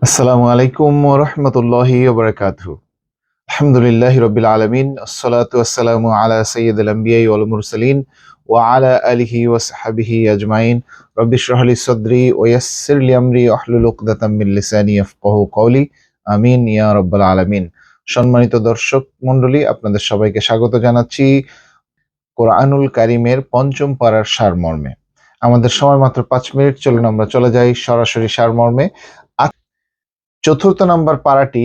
আসসালামু আলাইকুম ওয়া রাহমাতুল্লাহি ওয়া বারাকাতুহু। আলহামদুলিল্লাহি রাব্বিল আলামিন। আসসালাতু ওয়াসসালামু আলা সাইয়্যিদিল আমবিয়াই ওয়াল মুরসালিন ওয়া আলা আলিহি ওয়া সাহবিহি আজমাইন। রাব্বি ইশরাহ লি সাদরি ওয়া ইয়াসসির লি আমরি ওয়াহলুল উকদাতাম মিন লিসানি ইয়াফকাহু কওলি। আমিন ইয়া রাব্বাল আলামিন। সম্মানিত দর্শক মণ্ডলী, আপনাদের সবাইকে স্বাগত জানাচ্ছি কোরআনুল কারীমের পঞ্চম পারার সারমর্মে। আমাদের সময় মাত্র ৫ মিনিট, চলুন আমরা চলে যাই সরাসরি সারমর্মে। চতুর্থ নম্বর পারাটি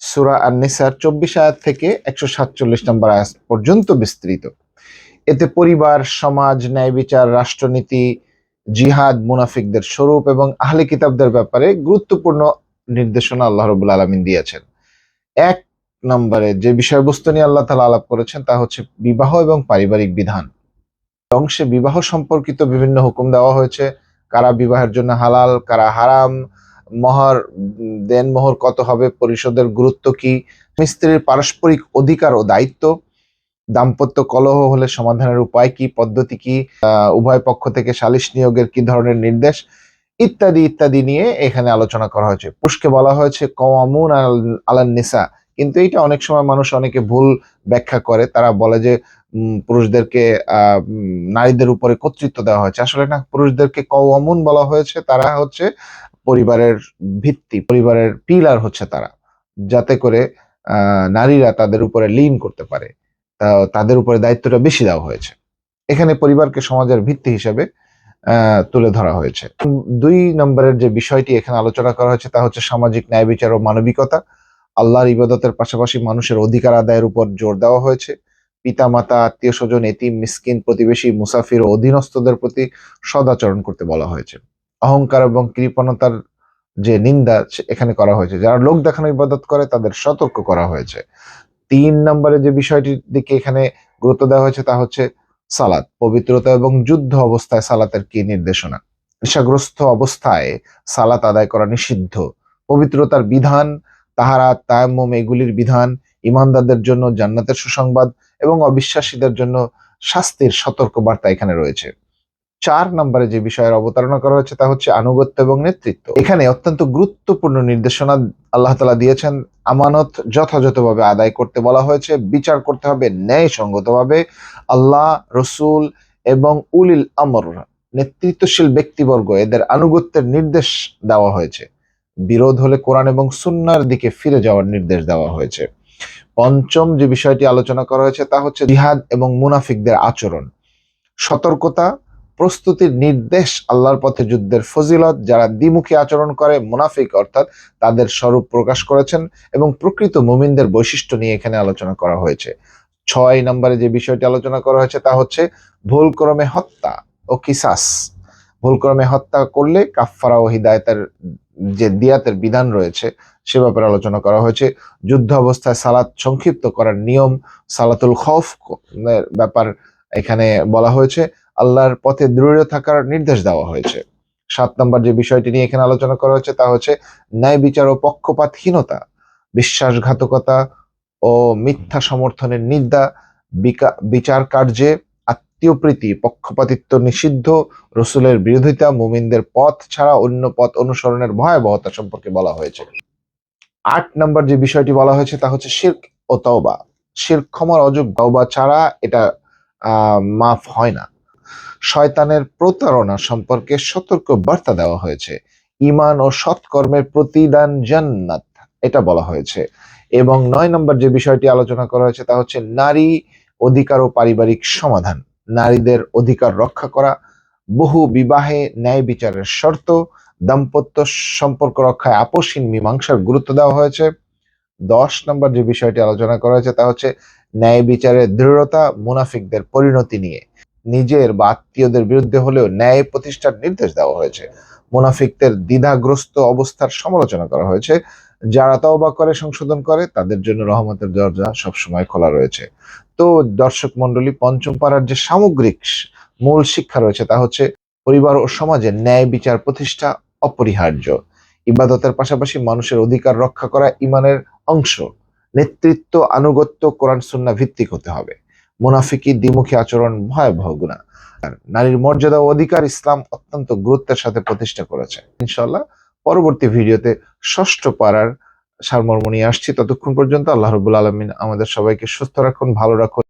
সূরা আন-নিসার ২৪ আয়াত থেকে ১৪৭ নম্বর আয়াত পর্যন্ত বিস্তৃত। এতে পরিবার, সমাজ, ন্যায় বিচার, রাষ্ট্রনীতি, জিহাদ, মুনাফিকদের স্বরূপ এবং আহলে কিতাবদের ব্যাপারে গুরুত্বপূর্ণ নির্দেশনা আল্লাহ রাব্বুল আলামিন দিয়েছেন। এক নম্বরে যে বিষয়বস্তু নিয়ে আল্লাহ তাআলা আলাপ করেছেন তা হচ্ছে বিবাহ এবং পারিবারিক বিধান। অংশে বিবাহ সম্পর্কিত বিভিন্ন হুকুম দেওয়া হয়েছে। কারা বিবাহের জন্য হালাল, কারা হারাম, মহর, দেনমোহর কত হবে, পরিশোধের গুরুত্ব কি, স্ত্রীর পারস্পরিক অধিকার ও দায়িত্ব, দাম্পত্য কলহ হলে সমাধানের উপায় কি, পদ্ধতি কি, উভয় পক্ষ থেকে সালিশ নিয়োগের কি ধরনের নির্দেশ, ইত্যাদি ইত্যাদি নিয়ে এখানে আলোচনা করা হয়েছে। পুরুষকে বলা হয়েছে কওয়ামুন আলান নিসা, কিন্তু এটা অনেক সময় মানুষ অনেকে ভুল ব্যাখ্যা করে। তারা বলে যে পুরুষদেরকে নারীদের উপরে কর্তৃত্ব দেওয়া হয়েছে। আসলে না, পুরুষদেরকে কওয়ামুন বলা হয়েছে। তারা হচ্ছে পরিবারের ভিত্তি, পরিবারের পিলার হচ্ছে তারা, যাতে করে নারীরা তাদের উপরে লিন করতে পারে। তাদের উপরে দায়িত্বটা বেশি দেওয়া হয়েছে। এখানে পরিবারকে সমাজের ভিত্তি হিসেবে তুলে ধরা হয়েছে। ২ নম্বরের যে বিষয়টি এখানে আলোচনা করা হয়েছে তা হচ্ছে সামাজিক ন্যায় বিচার ও মানবিকতা। আল্লাহর ইবাদতের পাশাপাশি মানুষের অধিকার আদায়ের উপর জোর দেওয়া হয়েছে। পিতামাতা, আত্মীয়-স্বজন, এতিম, মিসকিন, প্রতিবেশী, মুসাফির ও অধীনস্থদের প্রতি সদাচরণ করতে বলা হয়েছে। অহংকার এবং কৃপণতার যে নিন্দা এখানে করা হয়েছে। যারা লোক দেখানো ইবাদত করে তাদের সতর্ক করা হয়েছে। ৩ নম্বরে যে বিষয়টির দিকে এখানে গুরুত্ব দেওয়া হয়েছে তা হচ্ছে সালাত, পবিত্রতা এবং যুদ্ধ অবস্থায় সালাতের কি নির্দেশনা। নেশাগ্রস্ত অবস্থায় সালাত আদায় করা নিষিদ্ধ। পবিত্রতার বিধান, তাহারাত, তায়াম্মুম এগুলির বিধান, ঈমানদারদের জন্য জান্নাতের সুসংবাদ এবং অবিশ্বাসীদের জন্য শাস্তির সতর্ক বার্তা এখানে রয়েছে। ৪ নম্বরে যে বিষয়ের অবতারণা করা হয়েছে তা হচ্ছে আনুগত্য এবং নেতৃত্ব। এখানে অত্যন্ত গুরুত্বপূর্ণ নির্দেশনা আল্লাহ তাআলা দিয়েছেন। আমানত যথাযথভাবে আদায় করতে বলা হয়েছে। বিচার করতে হবে ন্যায়সঙ্গতভাবে। আল্লাহ, রসুল এবং উলিল আমর, নেতৃত্বশীল ব্যক্তিবর্গ, এদের আনুগত্যের নির্দেশ দেওয়া হয়েছে। বিরোধ হলে কোরআন এবং সুন্নাহর দিকে ফিরে যাওয়ার নির্দেশ দেওয়া হয়েছে। পঞ্চম যে বিষয়টি আলোচনা করা হয়েছে তা হচ্ছে জিহাদ এবং মুনাফিকদের আচরণ। সতর্কতা, প্রস্তুতির নির্দেশ, আল্লাহর পথে যুদ্ধের ফজিলত, যারা দ্বিমুখী আচরণ করে, মুনাফিক অর্থাৎ তাদের স্বরূপ প্রকাশ করেছেন এবং প্রকৃত মুমিনদের বৈশিষ্ট্য নিয়ে এখানে আলোচনা করা হয়েছে। ৬ নম্বরে যে বিষয়টি আলোচনা করা হয়েছে তা হচ্ছে ভুলক্রমে হত্যা ও কিসাস। ভুলক্রমে হত্যা করলে কাফফারা ও হিদায়াতের যে দিয়াতের বিধান রয়েছে সে ব্যাপারে আলোচনা করা হয়েছে। যুদ্ধ অবস্থায় সালাত সংক্ষিপ্ত করার নিয়ম, সালাতুল খৌফ ব্যাপার এখানে বলা হয়েছে। আল্লাহর পথে দৃঢ় থাকার নির্দেশ দেওয়া হয়েছে। ৭ নম্বর যে বিষয়টি নিয়ে এখানে আলোচনা করা হচ্ছে তা হচ্ছে ন্যায় বিচার ও পক্ষপাতহীনতা, বিশ্বাসঘাতকতা ও মিথ্যা সমর্থনের নিন্দা, বিচার কার্যে আত্মীয়প্রীতি, পক্ষপাতিত্ব নিষিদ্ধ, রসুলের বিরোধিতা, মুমিনদের পথ ছাড়া অন্য পথ অনুসরণের ভয়াবহতা সম্পর্কে বলা হয়েছে। ৮ নম্বর যে বিষয়টি বলা হয়েছে তা হচ্ছে শিরক ও তওবা। শিরক ক্ষমার অযোগ্য, তওবা ছাড়া এটা মাফ হয় না। শয়তানের প্রতারণা সম্পর্কে সতর্ক বার্তা দেওয়া হয়েছে। ঈমান ও সৎকর্মের প্রতিদান জান্নাত, এটা বলা হয়েছে। এবং ৯ নম্বর যে বিষয়টি আলোচনা করা হয়েছে তা হচ্ছে নারী অধিকার ও পারিবারিক সমাধান। নারীদের অধিকার রক্ষা করা, বহু বিবাহে ন্যায় বিচারের শর্ত, দাম্পত্য সম্পর্ক রক্ষায় আপসহীন মীমাংসার গুরুত্ব দেওয়া হয়েছে। ১০ নম্বর যে বিষয়টি আলোচনা করা হয়েছে তা হচ্ছে ন্যায় বিচারের দৃঢ়তা, মুনাফিকদের পরিণতি নিয়ে। নিজের বা আত্মীয়দের বিরুদ্ধে হলেও ন্যায় প্রতিষ্ঠার নির্দেশ দেওয়া হয়েছে। মুনাফিকদের দ্বিধাগ্রস্ত অবস্থার সমালোচনা করা হয়েছে। যারা তওবা করে, সংশোধন করে, তাদের জন্য রহমতের দরজা সবসময় খোলা রয়েছে। তো দর্শক মন্ডলী, পঞ্চম পারার যে সামগ্রিক মূল শিক্ষা রয়েছে তা হচ্ছে পরিবার ও সমাজে ন্যায় বিচার প্রতিষ্ঠা অপরিহার্য। ইবাদতের পাশাপাশি মানুষের অধিকার রক্ষা করা ইমানের অংশ। নেতৃত্ব, আনুগত্য কোরআন সুন্নাহ ভিত্তিক হতে হবে। মুনাফিকি, দ্বিমুখী আচরণ ভয়াবহ গুনাহ। আর নারীর মর্যাদা ও অধিকার ইসলাম অত্যন্ত গুরুত্বের সাথে প্রতিষ্ঠা করেছে। ইনশাআল্লাহ পরবর্তী ভিডিওতে ষষ্ঠ পারার সারমর্ম নিয়ে আসছি। ততক্ষণ পর্যন্ত আল্লাহ রাব্বুল আলামিন আমাদের সবাইকে সুস্থ রাখুন, ভালো রাখুন।